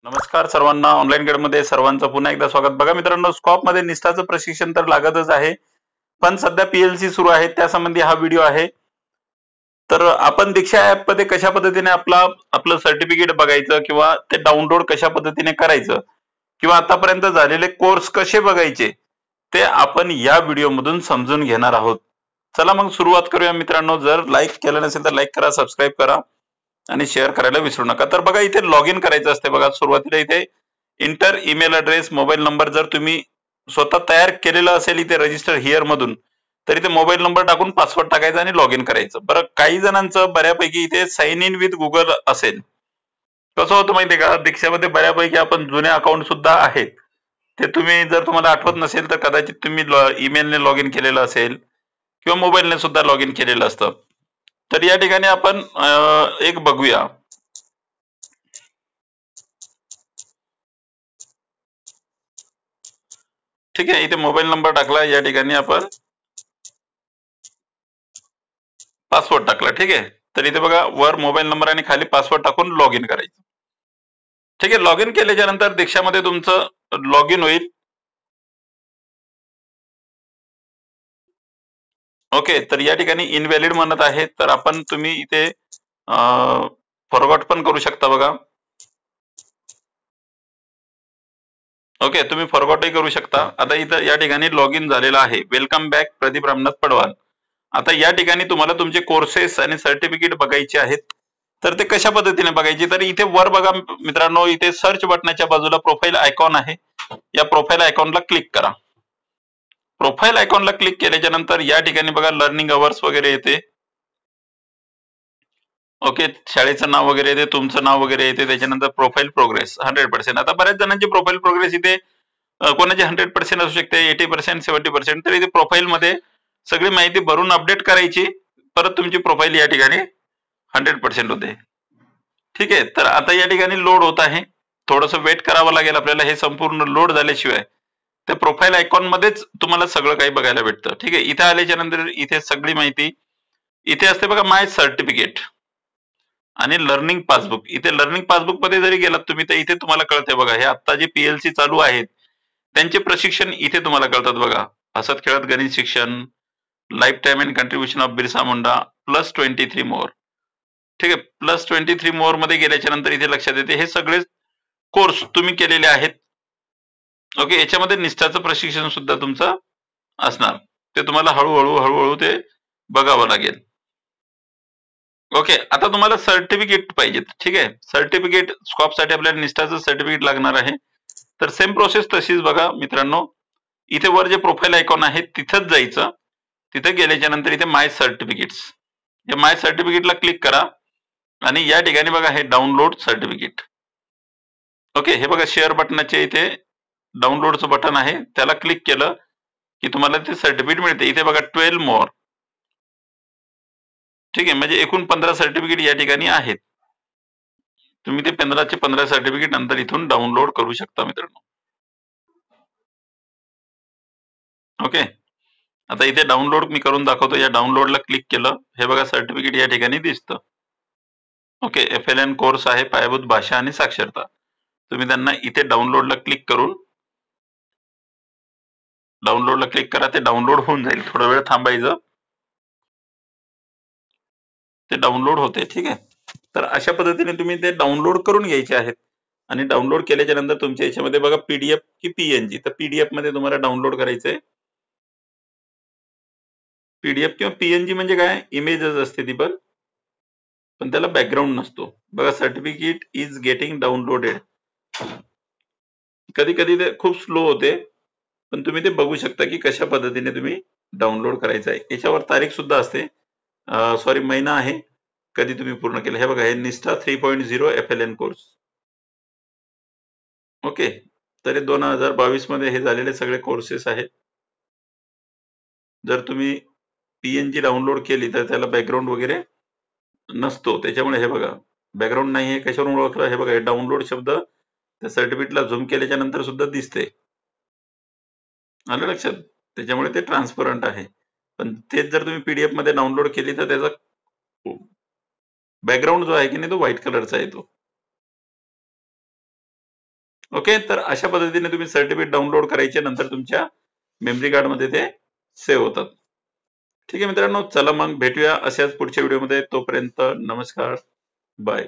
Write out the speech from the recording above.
नमस्कार सर्वांना, ऑनलाईन मध्ये सर्वांचं पुन्हा एकदा स्वागत. बघा मित्रांनो, स्कॉप मध्ये निष्ठाचं प्रशिक्षण तर लागतच आहे, पण सध्या पीएलसी सुरू आहे त्यासंबंधी हा व्हिडिओ आहे. तर आपण दीक्षा ऍप मध्ये कशा पद्धतीने आपलं सर्टिफिकेट बघायचं किंवा ते डाउनलोड कशा पद्धतीने करायचं किंवा आतापर्यंत झालेले कोर्स कसे बघायचे ते आपण या व्हिडिओ मधून समजून घेणार आहोत. चला मग सुरुवात करूया मित्रांनो. जर लाईक केलं नसेल तर लाईक करा, सबस्क्राईब करा आणि शेअर करायला विसरू नका. तर बघा, इथे लॉग इन करायचं असते. बघा सुरुवातीला इथे inter email address, mobile number जर तुम्ही स्वतः तयार केलेलं असेल इथे रजिस्टर हिअर मधून, तर इथे मोबाईल नंबर टाकून पासवर्ड टाकायचा आणि लॉग इन करायचं. बरं, काही जणांचं बऱ्यापैकी इथे साइन इन विथ गुगल असेल. कसं होतं माहितीये का, दीक्षामध्ये बऱ्यापैकी आपण जुने अकाउंट सुद्धा आहेत. ते तुम्ही जर तुम्हाला आठवत नसेल तर कदाचित तुम्ही ईमेलने लॉग इन केलेलं असेल किंवा मोबाईलने सुद्धा लॉग इन केलेलं असतं. तर या ठिकाणी आपण एक बघूया. ठीक आहे, इथे मोबाईल नंबर टाकला, या ठिकाणी आपण पासवर्ड टाकला. ठीक आहे, तर इथे बघा वर मोबाईल नंबर आणि खाली पासवर्ड टाकून लॉग इन करायचं. ठीक आहे, लॉग इन केल्याच्या नंतर दीक्षामध्ये तुमचं लॉग इन होईल. ओके, तर या ठिकाणी इनव्हॅलिड म्हणत आहे, तर तुम्ही इथे फॉरगॉट पण करू शकता. बघा, ओके, तुम्ही फॉरगॉटही करू शकता. आता इथं या ठिकाणी लॉग इन झालेला आहे. Welcome back Pradeep Ramnath Padwal. आता या ठिकाणी तुम्हाला तुमचे कोर्सेस आणि सर्टिफिकेट बघायचे आहेत. तर ते कशा पद्धतीने बघायचे, तर इथे वर बघा मित्रांनो, इथे सर्च बटनाच्या बाजूला प्रोफाईल आयकॉन आहे. या प्रोफाईल आयकॉनला क्लिक करा. प्रोफाईल आयकॉनला क्लिक केल्याच्या नंतर या ठिकाणी बघा लर्निंग अवर्स वगैरे येते. ओके, शाळेचं नाव वगैरे येते, तुमचं नाव वगैरे येते. त्याच्यानंतर प्रोफाईल प्रोग्रेस 100%. आता बऱ्याच जणांची प्रोफाईल प्रोग्रेस इथे कोणाची 100% असू शकते, 80%, 70%. तर इथे प्रोफाईल मध्ये सगळी माहिती भरून अपडेट करायची, परत तुमची प्रोफाईल या ठिकाणी 100% होते. ठीक आहे, तर आता या ठिकाणी लोड होत आहे. थोडंसं वेट करावं लागेल आपल्याला. हे संपूर्ण लोड झाल्याशिवाय त्या प्रोफाईल आयकॉन मध्येच तुम्हाला सगळं काही बघायला भेटतं. ठीक आहे, इथे आल्याच्या नंतर इथे सगळी माहिती इथे असते. बघा, माय सर्टिफिकेट आणि लर्निंग पासबुक. इथे लर्निंग पासबुक मध्ये जरी गेलात तुम्ही तर इथे तुम्हाला कळते. बघा, हे आता जे पीएलसी चालू आहेत त्यांचे प्रशिक्षण इथे तुम्हाला कळतात. बघा, हसत खेळत गणित शिक्षण, life time and contribution of Birsa Munda +23 मोर. ठीक आहे, +23 मोर मध्ये गेल्याच्या नंतर इथे लक्षात येते हे सगळे कोर्स तुम्ही केलेले आहेत. ओके, याच्यामध्ये निष्ठाचं प्रशिक्षण सुद्धा तुमचं असणार. ते तुम्हाला हळूहळू ते बघावं लागेल. ओके, आता तुम्हाला सर्टिफिकेट पाहिजेत. ठीक आहे, सर्टिफिकेट स्कॉप साठी आपल्याला निष्ठाचं सर्टिफिकेट लागणार आहे. तर सेम प्रोसेस तशीच. बघा मित्रांनो, इथे वर जे प्रोफाईल आयकॉन आहे तिथंच जायचं. तिथे गेल्याच्या नंतर इथे माय सर्टिफिकेट्स, या माय सर्टिफिकेटला क्लिक करा आणि या ठिकाणी बघा हे डाउनलोड सर्टिफिकेट. ओके, हे बघा शेअर बटनाचे इथे डाउनलोडचं बटन आहे, त्याला क्लिक केलं की तुम्हाला ते सर्टिफिकेट मिळते. इथे बघा 12 मोर. ठीक आहे, म्हणजे एकूण 15 सर्टिफिकेट या ठिकाणी आहेत. तुम्ही ते 15चे 15 सर्टिफिकेट नंतर इथून डाउनलोड करू शकता मित्रांनो. ओके, आता इथे डाउनलोड मी करून दाखवतो. या डाउनलोडला क्लिक केलं, हे बघा सर्टिफिकेट या ठिकाणी दिसतं. ओके, FLN कोर्स आहे पायाभूत भाषा आणि साक्षरता. तुम्ही त्यांना इथे डाउनलोडला क्लिक करून डाउनलोडला क्लिक करा. ते डाउनलोड होऊन जाईल. थोडा वेळ थांबायचं, ते डाउनलोड होते. ठीक आहे, तर अशा पद्धतीने तुम्ही ते डाउनलोड करून घ्यायचे आहेत. आणि डाउनलोड केल्याच्या नंतर तुमच्या याच्यामध्ये बघा पीडीएफ की पीएनजी. तर पीडीएफ मध्ये तुम्हाला डाउनलोड करायचंय. पीडीएफ किंवा पीएनजी म्हणजे काय, इमेजच असते ती, पण त्याला बॅकग्राऊंड नसतो. बघा, सर्टिफिकेट इज गेटिंग डाउनलोडेड. कधी कधी ते खूप स्लो होते, पण तुम्ही ते बघू शकता की कशा पद्धतीने तुम्ही डाउनलोड करायचं आहे. याच्यावर तारीख सुद्धा असते, सॉरी महिना आहे, कधी तुम्ही पूर्ण केलं. हे बघा, हे निष्ठा 3.0 FLN कोर्स. ओके, तर 2022 मध्ये हे झालेले सगळे कोर्सेस आहेत. जर तुम्ही पीएनजी डाउनलोड केली तर त्याला बॅकग्राऊंड वगैरे नसतो. त्याच्यामुळे हे बघा बॅकग्राऊंड नाही आहे. कशावरून ओळखलं, हे बघा डाउनलोड शब्द त्या सर्टिफिकेटला झूम केल्याच्या नंतर सुद्धा दिसते. आलं लक्षात? त्याच्यामुळे ते ट्रान्सपरंट आहे. पण तेच जर तुम्ही पीडीएफ मध्ये डाउनलोड केली तर त्याचा बॅकग्राऊंड जो आहे की नाही तो व्हाईट कलरचा येतो. ओके, तर अशा पद्धतीने तुम्ही सर्टिफिकेट डाउनलोड करायचे, नंतर तुमच्या मेमरी कार्ड मध्ये ते सेव्ह होतात. ठीक आहे मित्रांनो, चला मग भेटूया अशाच पुढच्या व्हिडिओमध्ये. तोपर्यंत नमस्कार, बाय.